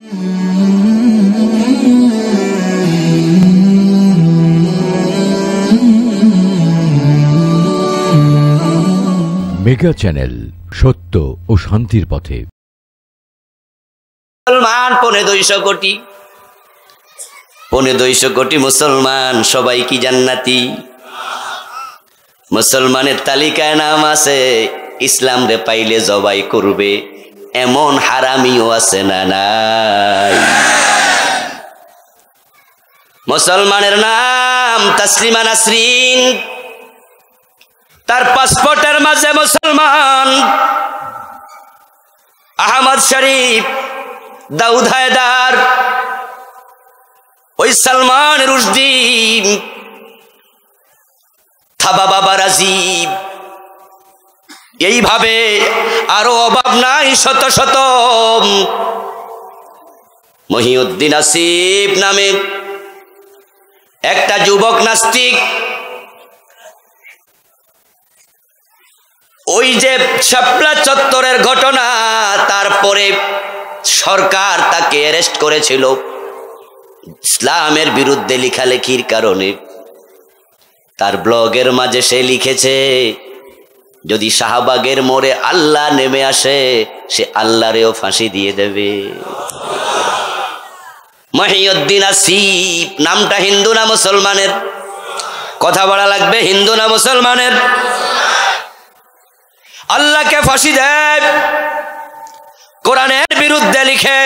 Mega channel, সত্য ও শান্তির পথে। মুসলমান 250 কোটি মুসলমান, সবাই কি জান্নাতি? মুসলমানের তালিকায় নাম আছে ইসলাম রে পাইলে জবাই করবে, এমন হারামিও আছে না নাই? মুসলমানের নাম তাসলিমা নাসরিন, তার পাসপোর্টের মাঝে মুসলমান। আহমদ শরীফ, দাউদ হায়দার, ওই সালমান রুশদি, থাবা বাবা রাজীব, এইভাবে আরো অভাব নাই শত শত। মহিউদ্দিন আসিফ নামে একটা যুবক নাস্তিক, ওই যে শাপলা চত্বরের ঘটনা, তারপরে সরকার তাকে অ্যারেস্ট করেছিল ইসলামের বিরুদ্ধে লেখালেখির কারণে। তার ব্লগের মাঝে সে লিখেছে, যদি শাহবাগের মোড়ে আল্লাহ নেমে আসে, সে আল্লাহরেও ফাঁসি দিয়ে দেবে। মহিউদ্দিন আসিফ নামটা হিন্দু না মুসলমানের? কথা বলা লাগবে, হিন্দু না মুসলমানের? আল্লাহকে ফাঁসি দেয়, কোরআনের বিরুদ্ধে লিখে,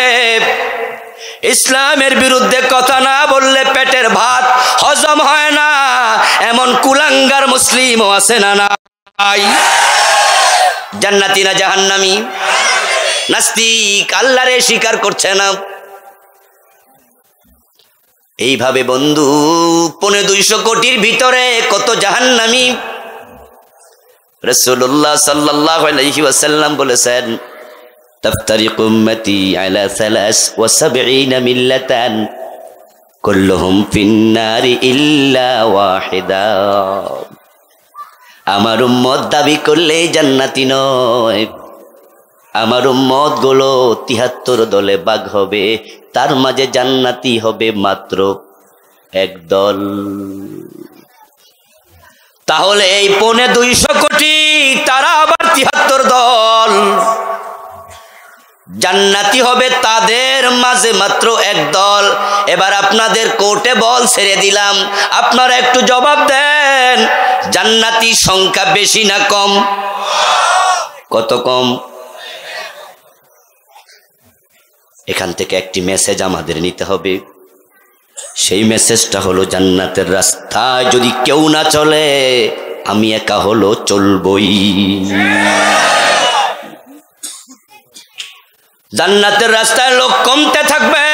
ইসলামের বিরুদ্ধে কথা না বললে পেটের ভাত হজম হয় না, এমন কুলাঙ্গার মুসলিমও আছে না নাই? জান্নাতি না জাহান্নামী? নাস্তিক, আল্লাহরে স্বীকার করছে না। এইভাবে বন্ধু 250 কোটির ভিতরে কত জাহান্নামী। রাসূলুল্লাহ সাল্লাল্লাহু আলাইহি ওয়াসাল্লাম বলেছেন, তাফতারিকু উম্মতি আলা 73 মিল্লাতান কুল্লুহুম ফিন্নারি ইল্লা ওয়াহিদা। আমার উম্মত দাবি করলে জান্নাতি নয়, আমার উম্মত গুলো 73 দলে ভাগ হবে, তার মাঝে জান্নাতি হবে মাত্র এক দল। তাহলে এই 250 কোটি, তারা আবার 73 দল। জান্নাতি হবে তাদের মাঝে মাত্র এক দল। এবার আপনাদের কোর্টে বল ছেড়ে দিলাম, আপনারা একটু জবাব দেন, জান্নাতি সংখ্যা বেশি না কম? কত কম? এখান থেকে একটি মেসেজ আমাদের নিতে হবে। সেই মেসেজটা হলো, জান্নাতের রাস্তায় যদি কেউ না চলে, আমি একা হলো চলবই। জান্নাতের রাস্তায় লোক কমতে থাকবে,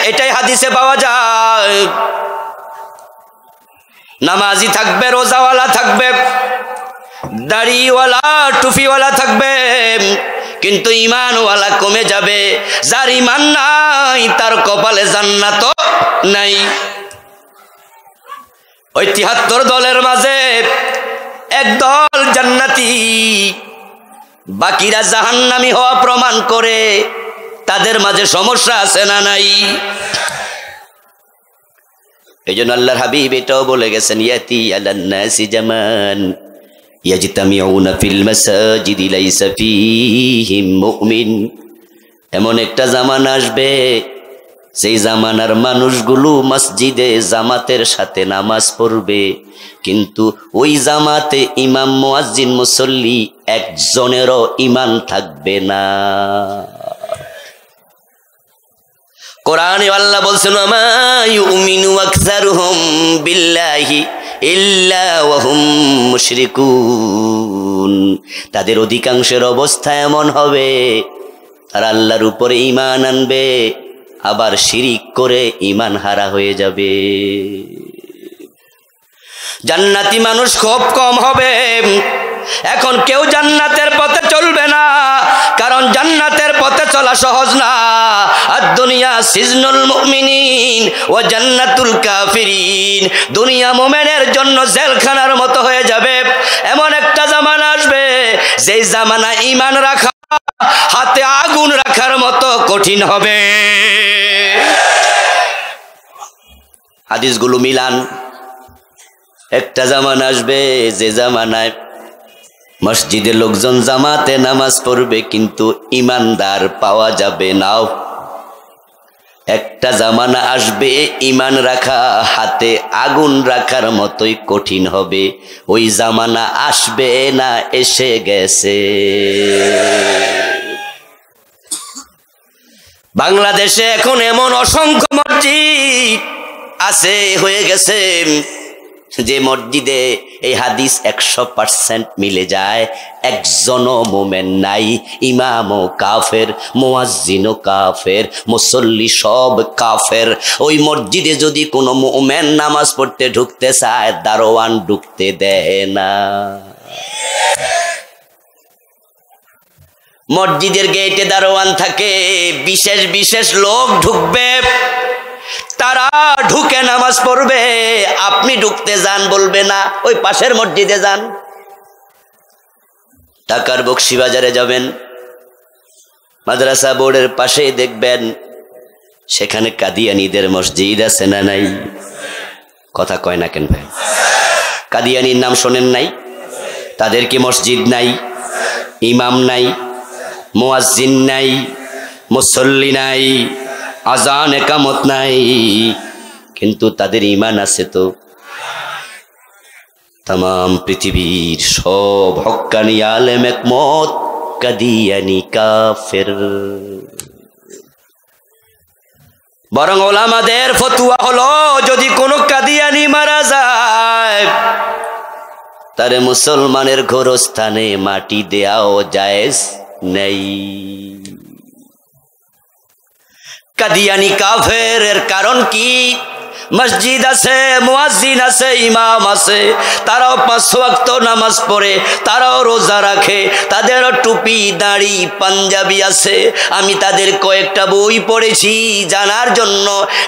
এটাই হাদিসে পাওয়া যায়। নামাজি থাকবে, রোজাওয়ালা থাকবে, দাড়িওয়ালা টুপিওয়ালা থাকবে, কিন্তু ঈমানওয়ালা কমে যাবে। যার ঈমান নাই, তার কপালে জান্নাত নাই। ওই 73 দলের মাঝে এক দল জান্নাতি, বাকিরা জাহান্নামী হওয়া প্রমাণ করে। তাদের মাঝে সমস্যা আছে না নাই? এই জন্য আল্লাহর হাবিব এটাও বলে গেছেন, ইয়াতি আলান নাসি জামান ইয়াজতামিউনা ফিল মাসাজিদি লাইসা ফীহিম মুমিন। এমন একটা জামানা আসবে, সেই জামানার মানুষগুলো মসজিদে জামাতের সাথে নামাজ পড়বে, কিন্তু ওই জামাতে ইমাম মুয়াজ্জিন মুসল্লি একজনেরও ঈমান থাকবে না। কোরআনে আল্লাহ বলছেন, মা ইউমিনু আকসারুহুম বিল্লাহি ইল্লা ওয়া হুম মুশরিকুন। তাদের অধিকাংশের অবস্থা এমন হবে, তারা আল্লাহর উপরে ঈমান আনবে, আবার শিরিক করে ঈমান হারা হয়ে যাবে। জান্নাতি মানুষ খুব কম হবে। এখন কেউ জান্নাতের পথে চলবে না, কারণ জান্নাতের পথে চলা সহজ না। আর দুনিয়া সিজনুল মুমিনিন ওয়া জান্নাতুল কাফিরিন। দুনিয়া মুমিনের জন্য জেলখানার মতো হয়ে যাবে। এমন একটা জামানা আসবে, যেই জামানা ঈমান রাখা হাতে আগুন রাখার মতো কঠিন হবে। হাদিসগুলো মিলান। একটা জামানা আসবে যে জামানায় মসজিদে লোকজন জামাতে নামাজ পড়বে কিন্তু ইমানদার পাওয়া যাবে না। একটা জামানা আসবে ইমান রাখা হাতে আগুন রাখার মতোই কঠিন হবে। ওই জামানা আসবে না, এসে গেছে। বাংলাদেশে এখন এমন অসংখ্য মসজিদ আছে হয়ে গেছে যে মসজিদে এই হাদিস 100% মিলে যায়। একজনও মোমেন নাই, ইমামও কাফের, মুয়াজ্জিনও কাফের, মুসল্লি সব কাফের। ওই মসজিদে যদি কোনো মোমেন নামাজ পড়তে ঢুকতে চায়, দারোয়ান ঢুকতে দেয় না। মসজিদের গেটে দারোয়ান থাকে, বিশেষ বিশেষ লোক ঢুকবে, তারা ঢুকে নামাজ পড়বে। আপনি ঢুকতে যান, বলবে না ওই পাশের মসজিদে যান। ঢাকার বকশীবাজারে যাবেন, মাদ্রাসা বোর্ডের পাশে দেখবেন সেখানে কাদিয়ানীদের মসজিদ আছে না নাই? কথা কয় না কেন ভাই? কাদিয়ানীর নাম শোনেন নাই? তাদের কি মসজিদ নাই, ইমাম নাই, মুয়াজ্জিন নাই, মুসল্লি নাই, আজান একামত নাই, কিন্তু তাদের ঈমান আছে তো। तमाम পৃথিবীর সব হক্কানি আলেম একমত, কাদিয়ানী কাফের। বরং ওলামাদের ফতোয়া হলো যদি কোনো কাদিয়ানী মারা যায় তারে মুসলমানের গোরস্থানে মাটি দেওয়াও জায়েজ নেই। কাদিয়ানী কাফের। এর কারণ কি? মসজিদ আছে, মুয়াজ্জিন আছে, ইমাম আছে, তারাও 5 ওয়াক্ত নামাজ পড়ে, তারাও রোজা রাখে, তাদেরও টুপি দাড়ি পাঞ্জাবি আছে। আমি তাদের কয়েকটা বই পড়েছি জানার জন্য,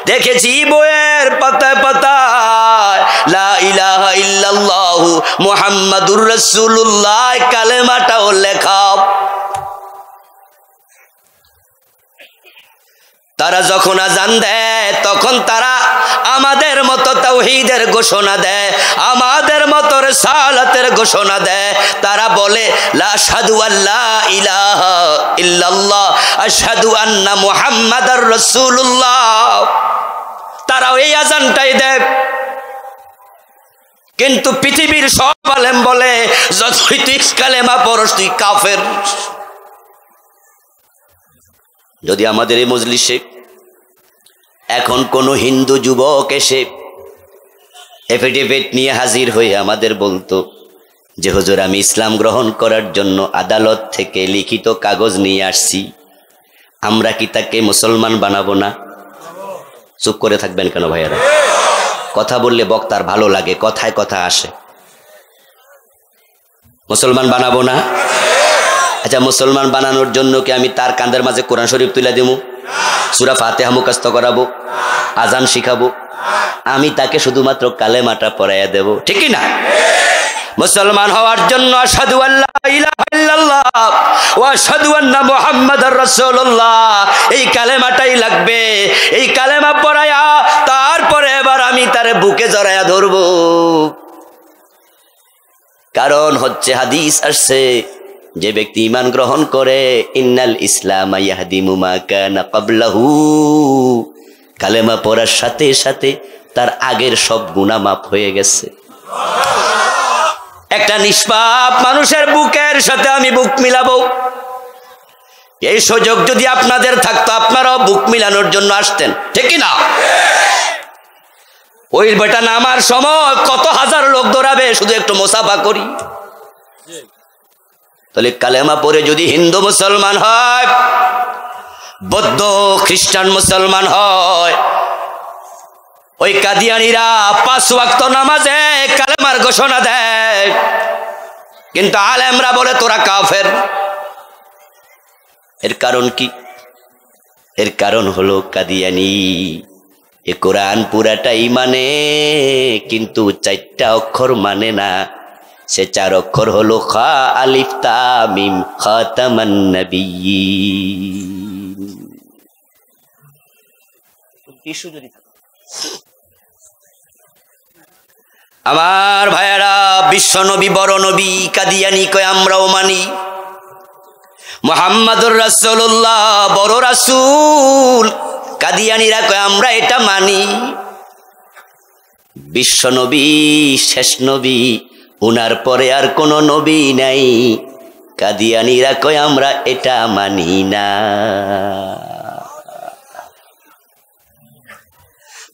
দেখেছি বইয়ের পাতায় পাতায় লা ইলাহা ইল্লাল্লাহু মুহাম্মাদুর রাসূলুল্লাহ কালেমাটাও লেখা। তারা যখন আজান দেয় তখন তারা আমাদের মতো তাওহীদের ঘোষণা দেয়, আমাদের মতো রিসালাতের ঘোষণা দেয়। তারা বলে লা আশহাদু আল্লা ইলাহা ইল্লাল্লাহ আশহাদু আন্না মুহাম্মাদার রাসূলুল্লাহ। তারাও এই আজানটাই দেয়। কিন্তু পৃথিবীর সব আলেম বলে যতই তুই কালেমা পড়স তুই কাফের। যদি আমাদের এই মজলিসে এখন কোনো হিন্দু যুবক এসে এফিডেভিট নিয়ে হাজির হয়ে আমাদের বলতো যে হুজুর আমি ইসলাম গ্রহণ করার জন্য আদালত থেকে লিখিত কাগজ নিয়ে আসছি, আমরা কি তাকে মুসলমান বানাবো না? চুপ করে থাকবেন কেন ভাইয়ারা? কথা বললে বক্তার ভালো লাগে, কথায় কথা আসে। মুসলমান বানাবো না? আচ্ছা, মুসলমান বানানোর জন্য কি আমি তার কাঁধের মাঝে কোরআন শরীফ তুলে দেবো, সূরা ফাতিহা মুখস্থ করাবো, আজান শিখাবো? আমি তাকে শুধুমাত্র কালেমাটা পড়াইয়া দেব, ঠিক কি না? মুসলমান হওয়ার জন্য আশহাদু আল্লা ইলাহা ইল্লাল্লাহ ওয়া আশহাদু আন্না মুহাম্মাদার রাসূলুল্লাহ এই কালেমাটাই লাগবে। এই কালেমা পড়ায়া তারপরে এবার আমি তারে বুকে জড়াইয়া ধরব। কারণ হচ্ছে হাদিস আসছে, যে ব্যক্তি ঈমান গ্রহণ করে ইন্নাল ইসলাম ইয়াহদিমু মা কানা ক্বাবলাহু, কালেমা পড়ার সাথে সাথে তার আগের সব গুনাহ মাফ হয়ে গেছে। একটা নিষ্পাপ মানুষের বুকের সাথে আমি বুক মিলাবো, এই সুযোগ যদি আপনাদের থাকতো আপনারাও বুক মিলানোর জন্য আসতেন, ঠিক কি না? ওই বেটা নামার সময় কত হাজার লোক দৌড়াবে, শুধু একটু মুসাফা করি। তাহলে কালেমা পড়ে যদি হিন্দু মুসলমান হয়, বৌদ্ধ খ্রিস্টান মুসলমান হয়, ওই কাদিয়ানীরা 5 ওয়াক্ত নামাজে কালেমার ঘোষণা দেয়, কিন্তু আলেমরা বলে তোরা কাফের। এর কারণ কি? এর কারণ হলো কাদিয়ানী এ কোরআন পুরাটাই মানে, কিন্তু 4টা অক্ষর মানে না। সে 4 অক্ষর হলো খা আলিফ তা মিম খাতামান নবিয়্যিন। টিস্যু যদি আমার ভাইয়েরা, বিশ্ব নবী বড় নবী কাদিয়ানি কয় আমরাও মানি। মুহাম্মাদুর রাসূলুল্লাহ বড় রাসূল, কাদিয়ানিরা কয় আমরা এটা মানি। বিশ্ব নবী শেষ নবী, উনার পরে আর কোন নবী নাই, কাদিয়ানিরা কয় আমরা এটা মানি না।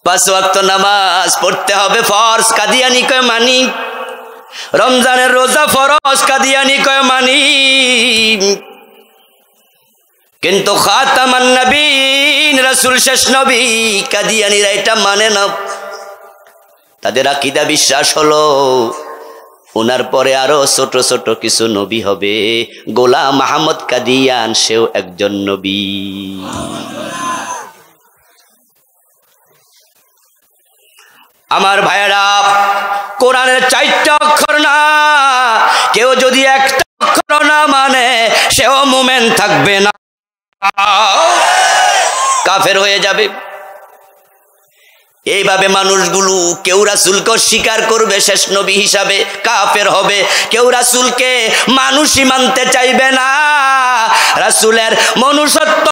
5 ওয়াক্ত নামাজ পড়তে হবে ফরজ, কাদিয়ানি কয় মানি। রমজানের রোজা ফরজ, কাদিয়ানি কয় মানি। কিন্তু খাতামান নবীন, রাসূল শেষ নবী, কাদিয়ানিরা এটা মানে না। তাদের আকীদা বিশ্বাস হলো ওনার পরে আরো ছোট ছোট কিছু নবী হবে, গোলাম আহমদ কাদিয়ান সেও একজন নবী। আমার ভাইয়েরা, কোরআনের 4টা অক্ষর না, কেউ যদি একটা অক্ষর না মানে সেও মুমিন থাকবে না, কাফের হয়ে যাবে। এইভাবে মানুষগুলো কেউ রাসূলকে স্বীকার করবে শেষ নবী হিসাবে, কাফের হবে। কেউ রাসূলকে মানুষই মানতে চাইবে না, রাসূলের মনুষ্যত্ব